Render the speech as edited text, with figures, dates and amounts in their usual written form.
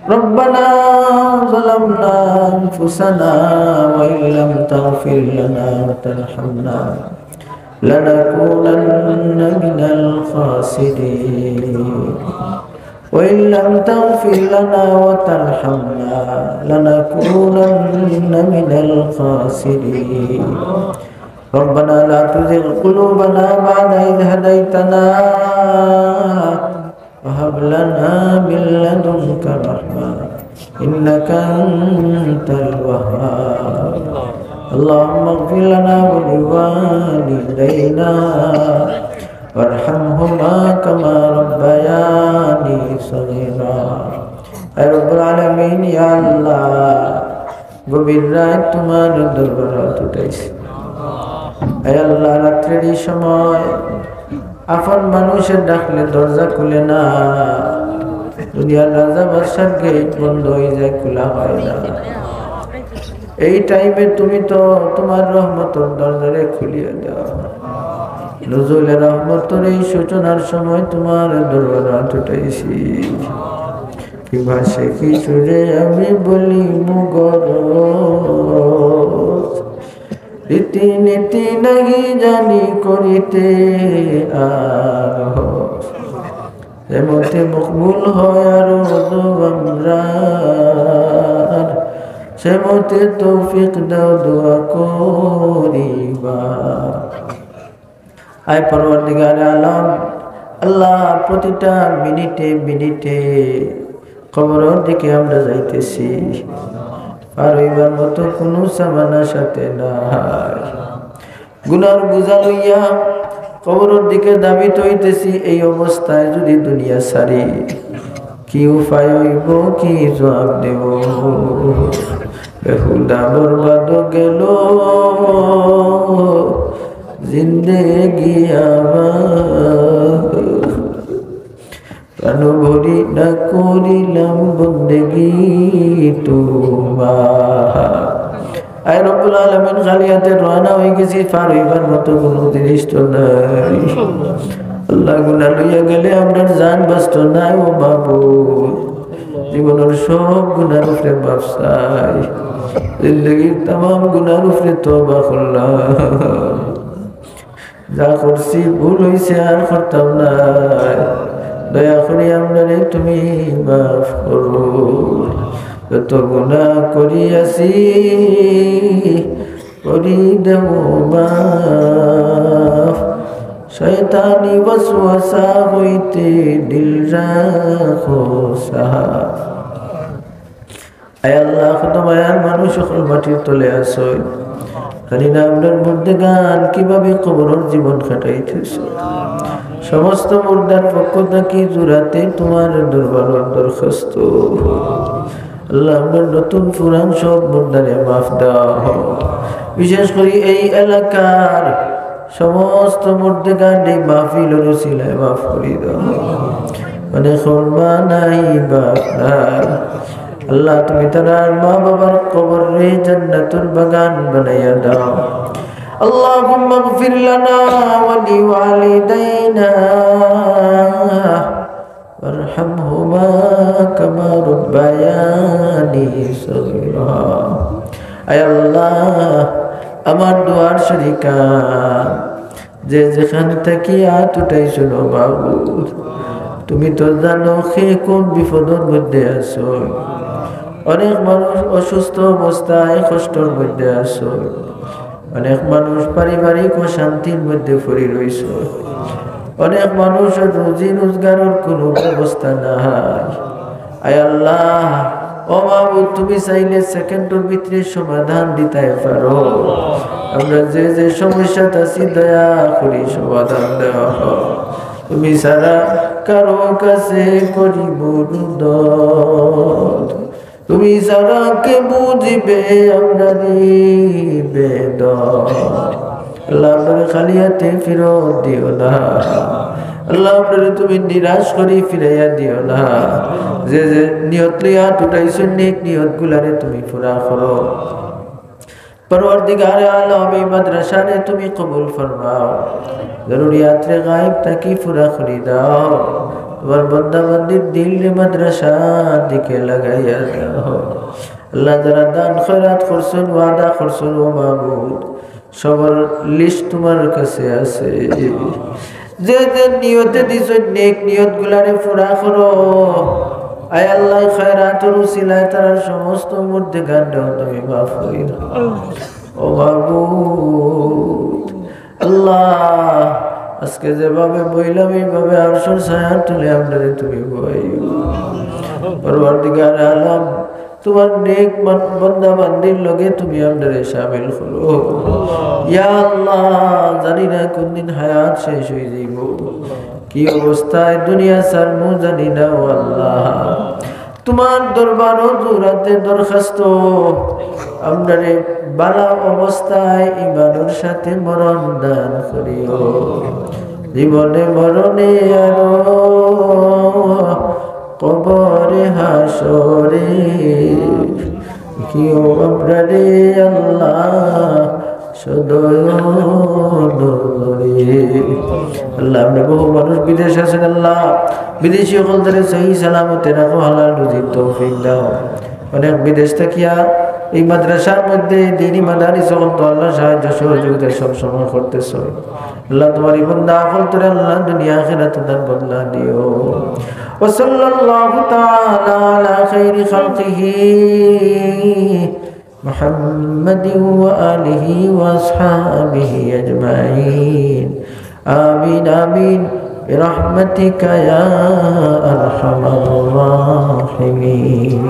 ربنا ظلمنا أنفسنا وإن لم تغفر لنا وترحمنا لنكونن من الخاسرين وإن لم تغفر لنا وترحمنا لنكونن من الخاسرين ربنا لا تزغ قلوبنا بعد إذ هديتنا وهب لنا من لدنك رحمة إنك أنت الوهاب اللهم اغفر لنا ولوالدينا وارحمهما كما ربياني صغيرا اے رب العالمین یا اللہ গভীর রাত তোমার দরবারে উঠাইছি اے আল্লাহ রাত্রির সময় আপন মানুষের ডাকলে দরজা খুলে না দুনিয়ার রাজা বাদশার গেট বন্ধ হয়ে যায় খোলা হয় না এই টাইমে তুমি তো তোমার রহমতের দরজারে খুলিয়ে দাও নজরুলের রহমতের এই সূচনার সময় তোমার দরবারে উঠাইছি কি ভাষে কি সুরে আমি বলি মুগর রীতি নীতি নাহি জানি করিতে এমতে মকবুল হয় আরো আমরা সেমতে তৌফিক দাও দোয়া করিবা আয় পরওয়ারদিগার আলম আল্লাহ প্রতিটা মিনিটে মিনিটে কবরের দিকে আমরা যাইতেছি আর এবার মতো কোনো সামানা সাথে নাই গুনার বোঝা লইয়া কবরের দিকে দাবিত হইতেছি এই অবস্থায় যদি দুনিয়া সারি কি উপায় হইব কি জবাব দেব বেহুদা বরবাদ গেল জিন্দেগি আমার প্রাণ ভরি না করিলাম বন্দেগি তোমার আয় রব্বুল আলামিন খালি হাতে রওনা হয়ে গেছি পার হইবার মতো কোনো জিনিস তো নাই আল্লাহ গুনাহ লইয়া গেলে আমরা জান বাঁচত নাই ও মাবুদ জীবনের সব গুনার উপরে মাফ চাই জিন্দগির তাম গুনার উপরে তওবা করলাম যা করছি ভুল হইছে আর করতাম না দয়া করে আমারে তুমি মাফ করো যত গুনাহ করিয়াছি করি দেব মাফ শয়তানি ওয়াসওয়াসা হইতে দিল রাখো সাফ আয় আল্লাহ তোমার মানুষ সকল মাটির তলে আসই খালি না আপনার মধ্যে গান কিভাবে কবরের জীবন কাটাইতেছ সমস্ত মুর্দার পক্ষ থাকি জুড়াতে তোমার দরবার দরখাস্ত আল্লাহ আপনার নতুন পুরান সব মুর্দারে মাফ দাও বিশেষ করে এই এলাকার সমস্ত মুর্দে গান এই মাহফিলের উসিলায় মাফ করে দাও মানে খরমা নাই বাপ নাই আল্লাহ তুমি তার মা বাবার কবরে জান্নাতুল বাগান বানাইয়া দাও اللهم اغفر لنا ولوالدينا وارحمهما كما ربياني صغيرا আয় আল্লাহ আমার দুয়ার শরীকা যে যেখান থেকে হাত উঠাইছো মাবুদ তুমি তো জানো সে কোন বিপদের মধ্যে আছো অনেক মানুষ অসুস্থ অবস্থায় কষ্টের মধ্যে আছো অনেক মানুষ পারিবারিক অশান্তির মধ্যে পড়ে রয়েছে অনেক মানুষের রুজি রোজগারের কোনো ব্যবস্থা নাই আয় আল্লাহ ও মাবুদ তুমি চাইলে সেকেন্ডের ভিতরে সমাধান দিতে পারো আমরা যে যে সমস্যাটা আছি দয়া করে সমাধান দেওয়া তুমি সারা কারো কাছে করিব রুদন তুমি সারা কে বুঝিবে আমরা নিবেদন আল্লাহ আপনার খালি হাতে ফেরত দিও না আল্লাহ আপনার তুমি নিরাশ করে ফিরাইয়া দিও না যে যে নিয়ত লইয়া উঠাইছো নেক নিয়ত গুলারে তুমি পুরা করো परवरदिगार आलम मदरसा ने तुम्हें कबूल फरमाओ जरूरियात गायब ताकि पूरा खरीदाओ তোমার বন্দা বান্দির দিল মাদ্রাসার দিকে লাগাইয়া দাও। আল্লাহ যারা দান খয়রাত করছেন ওয়াদা করছেন ও মাবুদ সবার লিস্ট তোমার কাছে আছে। যে যে নিয়তে দিছো নেক নিয়ত গুলারে পুরা করো। আয় আল্লাহ খয়রাতের উসিলায় তার সমস্ত মধ্যে গান্ডাও তুমি মাফ করে দাও ও মাবুদ। আল্লাহ আজকে যেভাবে বইলাম এইভাবে আরশের ছায়া তুলে আপনারে তুমি বইও। পরবর্তীকার আলম তোমার নেক বান্দা বান্দির লগে তুমি আপনারে শামিল করো। ইয়া আল্লাহ জানি না কোন দিন হায়াত শেষ হয়ে যাইব, কি অবস্থায় দুনিয়া ছাড়মু জানি না। ও আল্লাহ তোমার দরবার হুজুরাতে দরখাস্ত আপনারে বালা অবস্থায় ঈমানের সাথে মরণ দান করিও। জীবনে মরণে আরো কবরে হাসরে কিও আপনারে আল্লাহ সদয় আল্লাহ। আমরা বহু মানুষ বিদেশ আছেন, আল্লাহ বিদেশি সকলদের সহি সালামতে রাখো, হালাল রুজির তৌফিক দাও। অনেক বিদেশ থাকিয়া এই মাদ্রাসার মধ্যে দিনী মাদারিস সকল তো আল্লাহ সাহায্য সহযোগিতা সবসময় করতেছ। আল্লাহ তোমার বান্দা আকল তোরে আল্লাহ দুনিয়া আখিরাতে তার বদলা দিও। ওয়া সাল্লাল্লাহু তাআলা আলা খাইরি খালকিহি মুহাম্মাদিন ওয়া আলিহি ওয়া আসহাবিহি আজমাইন। আমিন আমিন برحمتك يا أرحم الراحمين।